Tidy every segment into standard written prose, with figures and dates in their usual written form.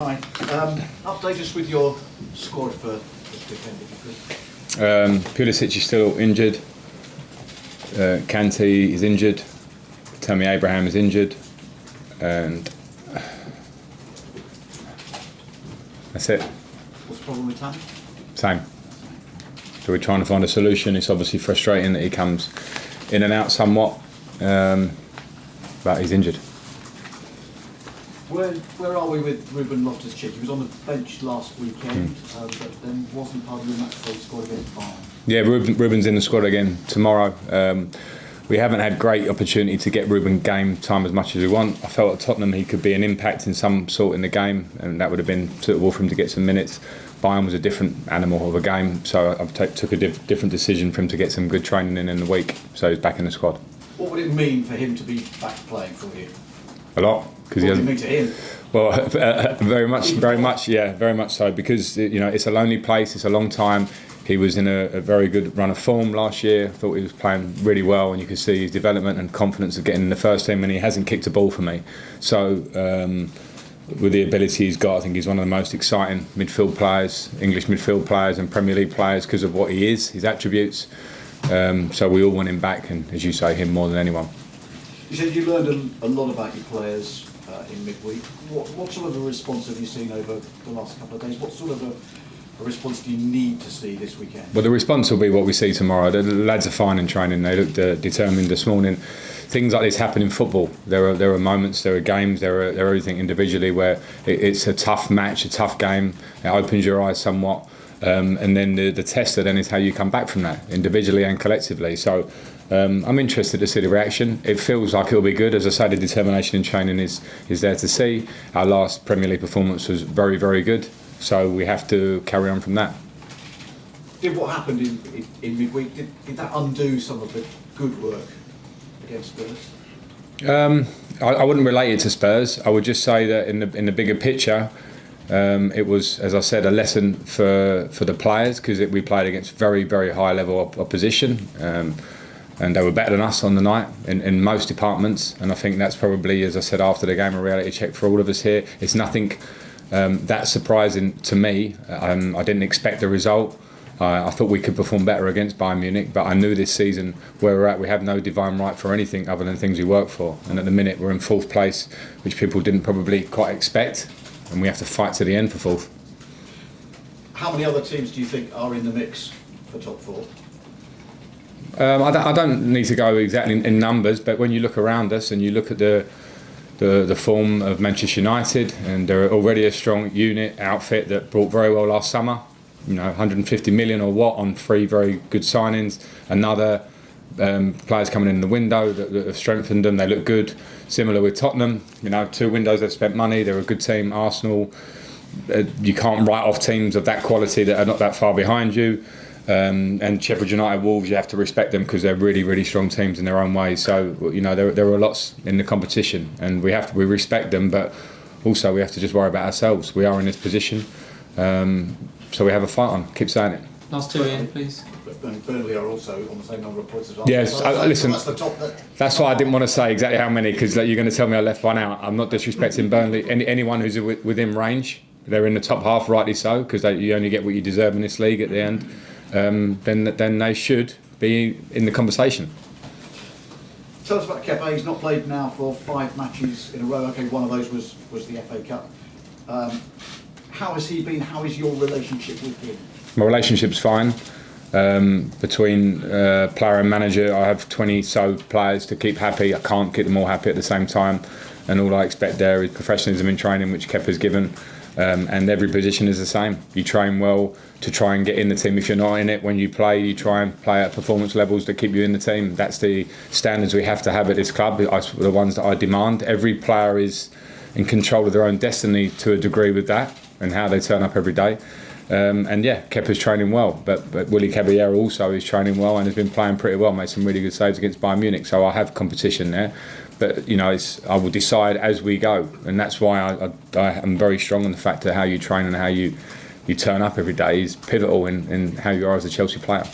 Hi. Update us with your squad for this weekend, if you could. Pulisic is still injured. Kante is injured. Tammy Abraham is injured, and that's it. What's the problem with Tammy? Same. So we're trying to find a solution. It's obviously frustrating that he comes in and out somewhat, but he's injured. Where are we with Ruben Loftus-Cheek? He was on the bench last weekend, but then wasn't part of the match for the squad against Bayern. Yeah, Ruben's in the squad again tomorrow. We haven't had great opportunity to get Ruben game time as much as we want. I felt at Tottenham he could be an impact in some sort in the game, and that would have been suitable for him to get some minutes. Bayern was a different animal of a game, so I took a different decision for him to get some good training in the week. So he's back in the squad. What would it mean for him to be back playing for you? A lot. What would it mean to him? Well, very much so, because it's a lonely place. It's a long time. He was in a very good run of form last year. I thought he was playing really well, and you could see his development and confidence of getting in the first team, and he hasn't kicked a ball for me. So with the ability he's got, I think he's one of the most exciting midfield players, English midfield players and Premier League players, because of what he is, his attributes. So we all want him back, and as you say, him more than anyone. You said you learned a lot about your players in midweek. What sort of a response have you seen over the last couple of days? What sort of a response do you need to see this weekend? Well, the response will be what we see tomorrow. The lads are fine in training. They looked determined this morning. Things like this happen in football. There are moments, there are games, there are everything individually where it's a tough match, a tough game. It opens your eyes somewhat. And then the tester then is how you come back from that, individually and collectively. So I'm interested to see the reaction. It feels like it'll be good. As I say, the determination in training is there to see. Our last Premier League performance was very, very good. So we have to carry on from that. Did what happened in midweek, did that undo some of the good work against Spurs? I wouldn't relate it to Spurs. I would just say that in the bigger picture, it was, as I said, a lesson for the players, because we played against very, very high level opposition, and they were better than us on the night in most departments. And I think that's probably, as I said after the game, a reality check for all of us here. It's nothing that surprising to me. I didn't expect the result. I thought we could perform better against Bayern Munich, but I knew this season where we're at, we have no divine right for anything other than things we work for. And at the minute we're in fourth place, which people didn't probably quite expect. And we have to fight to the end for fourth. How many other teams do you think are in the mix for top four? I don't need to go exactly in numbers, but when you look around us and you look at the form of Manchester United, and they're already a strong unit outfit that brought very well last summer. 150 million or what on 3 very good signings. Another players coming in the window that have strengthened them. They look good. Similar with Tottenham, 2 windows they've spent money. They're a good team. Arsenal, you can't write off teams of that quality that are not that far behind you. And Sheffield United, Wolves, you have to respect them because they're really, really strong teams in their own way. So there are lots in the competition, and we respect them, but also we have to just worry about ourselves. We are in this position, so we have a fight on. Keep saying it. Last 2 in, please. Burnley are also on the same number of points as well. Yes, listen, that's the top. That's why I didn't want to say exactly how many, because you're going to tell me I left one out. I'm not disrespecting Burnley. Anyone who's within range, they're in the top half, rightly so, because you only get what you deserve in this league at the end. Then they should be in the conversation. Tell us about Kepa. He's not played now for 5 matches in a row. Okay, one of those was the FA Cup. How has he been? How is your relationship with him? My relationship's fine. Between player and manager, I have 20 so players to keep happy. I can't keep them all happy at the same time, and all I expect there is professionalism in training, which Kepa's given. And every position is the same. You train well to try and get in the team. If you're not in it, when you play, you try and play at performance levels that keep you in the team. That's the standards we have to have at this club, the ones that I demand. Every player is in control of their own destiny to a degree with that, and how they turn up every day. And yeah, Kepa's training well, but Willy Caballero also is training well and has been playing pretty well, made some really good saves against Bayern Munich, so I have competition there. But I will decide as we go, and that's why I am very strong on the fact that how you train and how you turn up every day is pivotal in how you are as a Chelsea player.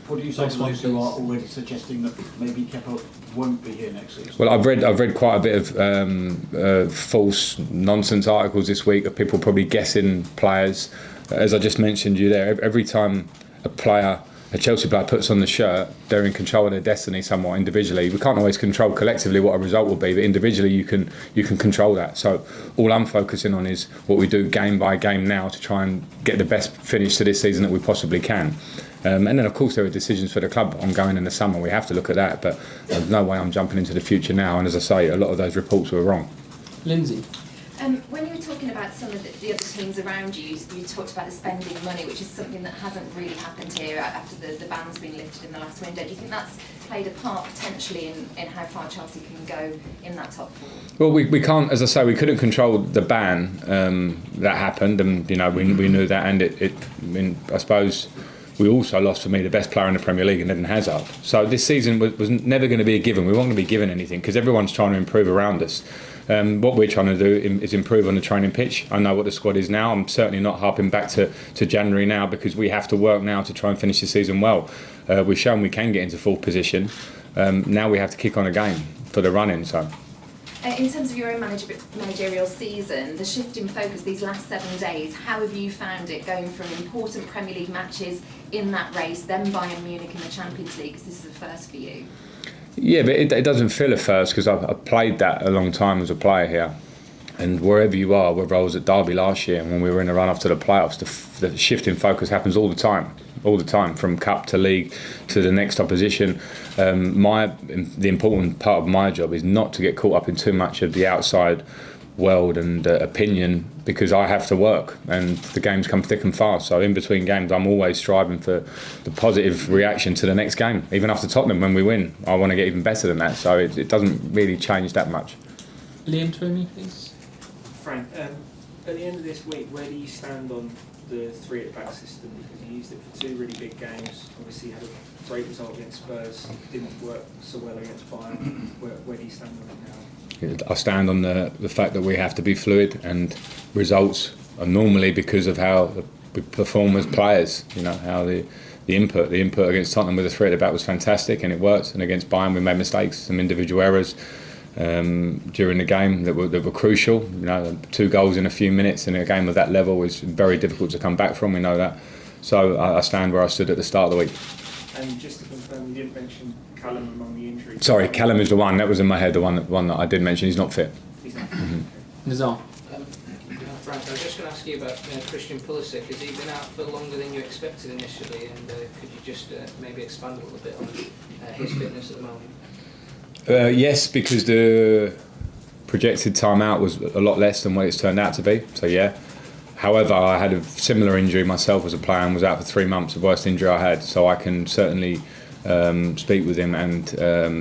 What do you say to those who are already suggesting that maybe Kepa won't be here next season? Well, I've read quite a bit of false nonsense articles this week of people probably guessing players. As I just mentioned you there, every time a Chelsea player puts on the shirt, they're in control of their destiny somewhat individually. We can't always control collectively what a result will be, but individually you can control that. So all I'm focusing on is what we do game by game now to try and get the best finish to this season that we possibly can. And then of course there are decisions for the club ongoing in the summer. We have to look at that, but there's no way I'm jumping into the future now. And as I say, a lot of those reports were wrong. Lindsay? When you were talking about some of the other teams around you, you talked about the spending money, which is something that hasn't really happened here after the ban's been lifted in the last window. Do you think that's played a part potentially in how far Chelsea can go in that top four? Well, we can't, as I say, we couldn't control the ban that happened, and we knew that, and I suppose we also lost, for me, the best player in the Premier League in Eden Hazard. So this season was never going to be a given. We weren't going to be given anything because everyone's trying to improve around us. What we're trying to do is improve on the training pitch. I know what the squad is now. I'm certainly not harping back to January now, because we have to work now to try and finish the season well. We've shown we can get into fourth position. Now we have to kick on a game for the run-in. So. In terms of your own managerial season, the shift in focus these last 7 days, how have you found it going from important Premier League matches in that race, then Bayern Munich in the Champions League, because this is the first for you? Yeah, but it doesn't feel at first, because I've played that a long time as a player here. And wherever you are, whether I was at Derby last year and when we were in the run-off to the playoffs, the shift in focus happens all the time, from cup to league to the next opposition. The important part of my job is not to get caught up in too much of the outside world and opinion, because I have to work and the games come thick and fast. So in between games, I'm always striving for the positive reaction to the next game. Even after Tottenham, when we win, I want to get even better than that. So it doesn't really change that much. Liam Twomey, please. Frank, at the end of this week, where do you stand on the 3-at-back system? Because you used it for 2 really big games. Obviously, you had a great result against Spurs. Didn't work so well against Bayern. Where do you stand on it now? I stand on the fact that we have to be fluid, and results are normally because of how we perform as players. How the input against Tottenham with a 3-at-the-back was fantastic and it worked, and against Bayern we made mistakes, some individual errors during the game that were crucial. 2 goals in a few minutes in a game of that level is very difficult to come back from. We know that. So I stand where I stood at the start of the week. And just to confirm, you didn't mention Callum among the injuries. Sorry, Callum is the one that was in my head. The one that I did mention. He's not fit. He's not. Nizar? Frank, I was just going to ask you about Christian Pulisic. Has he been out for longer than you expected initially? And could you just maybe expand a little bit on his fitness at the moment? Yes, because the projected time out was a lot less than what it's turned out to be. So yeah. However, I had a similar injury myself as a player and was out for 3 months, the worst injury I had. So I can certainly speak with him and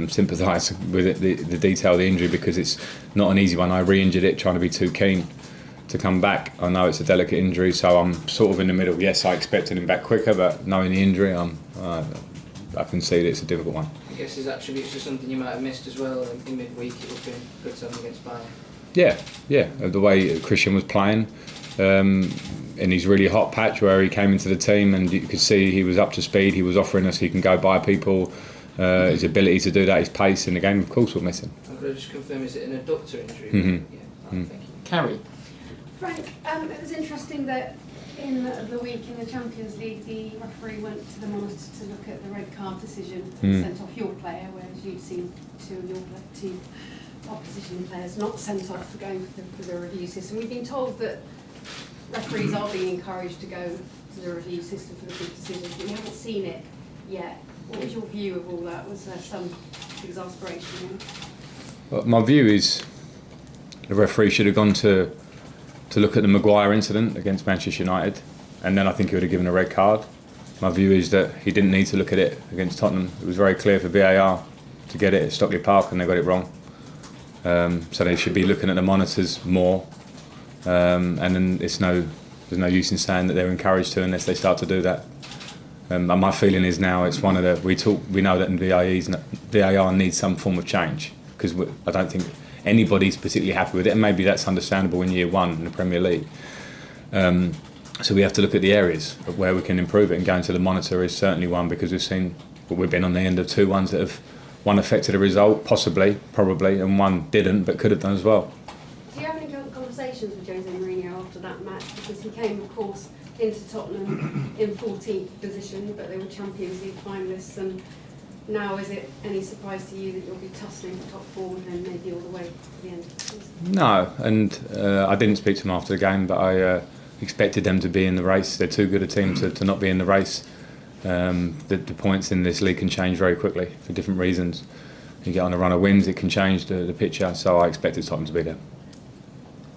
sympathise with the detail of the injury, because it's not an easy one. I re-injured it trying to be too keen to come back. I know it's a delicate injury, so I'm sort of in the middle. Yes, I expected him back quicker, but knowing the injury, I can see that it's a difficult one. I guess his attributes are something you might have missed as well. In midweek, it would have been good to have him against Bayern. Yeah. The way Christian was playing, in his really hot patch where he came into the team, and you could see he was up to speed. He was offering us he can go by people. His ability to do that, his pace in the game, of course, we're missing. Could I just confirm, is it an adductor injury? Mm-hmm. Yeah. Thank you. Carrie? Frank, it was interesting that in the week in the Champions League, the referee went to the monitor to look at the red card decision and sent off your player, whereas you'd seen two opposition players not sent off for going for the review system. We've been told that referees are being encouraged to go to the review system for the big decisions, but we haven't seen it yet. What was your view of all that? Was there some exasperation? Well, my view is the referee should have gone to look at the Maguire incident against Manchester United, and then I think he would have given a red card. My view is that he didn't need to look at it against Tottenham. It was very clear for VAR to get it at Stockley Park, and they got it wrong. So they should be looking at the monitors more, and then there's no use in saying that they're encouraged to unless they start to do that. And my feeling is now it's one of the we know that in VAR needs some form of change, because I don't think anybody's particularly happy with it, and maybe that's understandable in year one in the Premier League. And So we have to look at the areas of where we can improve it, and going to the monitor is certainly one, because we've seen, well, we've been on the end of 2 ones that have, one affected a result, possibly, probably, and one didn't, but could have done as well. Do you have any conversations with Jose Mourinho after that match? Because he came, of course, into Tottenham in 14th position, but they were Champions League finalists, and now is it any surprise to you that you'll be tussling for top 4 and then maybe all the way to the end of the season? No, and I didn't speak to them after the game, but I expected them to be in the race. They're too good a team to not be in the race. The points in this league can change very quickly for different reasons. You get on a run of wins, it can change the picture, so I expected Tottenham to be there.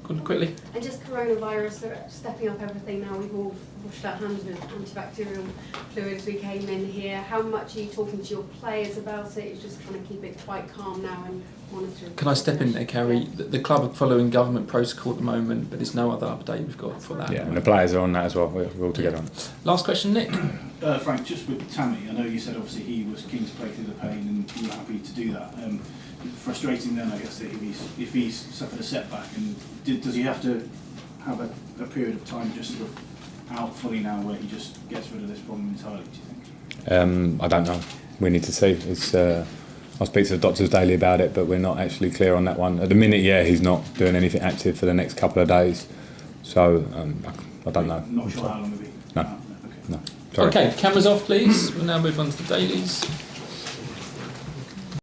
Good, quickly. And just coronavirus, they're stepping up everything now. We've all washed our hands with antibacterial fluids. We came in here. How much are you talking to your players about it? You're just trying to keep it quite calm now and monitoring. Can I step in there, Kerry? The club are following government protocol at the moment, but there's no other update we've got for that. Yeah, and the players are on that as well. We're all together on it. Last question, Nick. Frank, just with Tammy, I know you said obviously he was keen to play through the pain and you were happy to do that. Frustrating then, I guess, that if he's suffered a setback, and does he have to have a period of time just sort of out fully now where he just gets rid of this problem entirely, do you think? I don't know. We need to see. I'll speak to the doctors daily about it, but we're not actually clear on that one. At the minute, yeah, he's not doing anything active for the next couple of days. So I don't know. Not sure how long it'll be. No. Okay. No. Sorry. Okay, cameras off, please. We'll now move on to the dailies.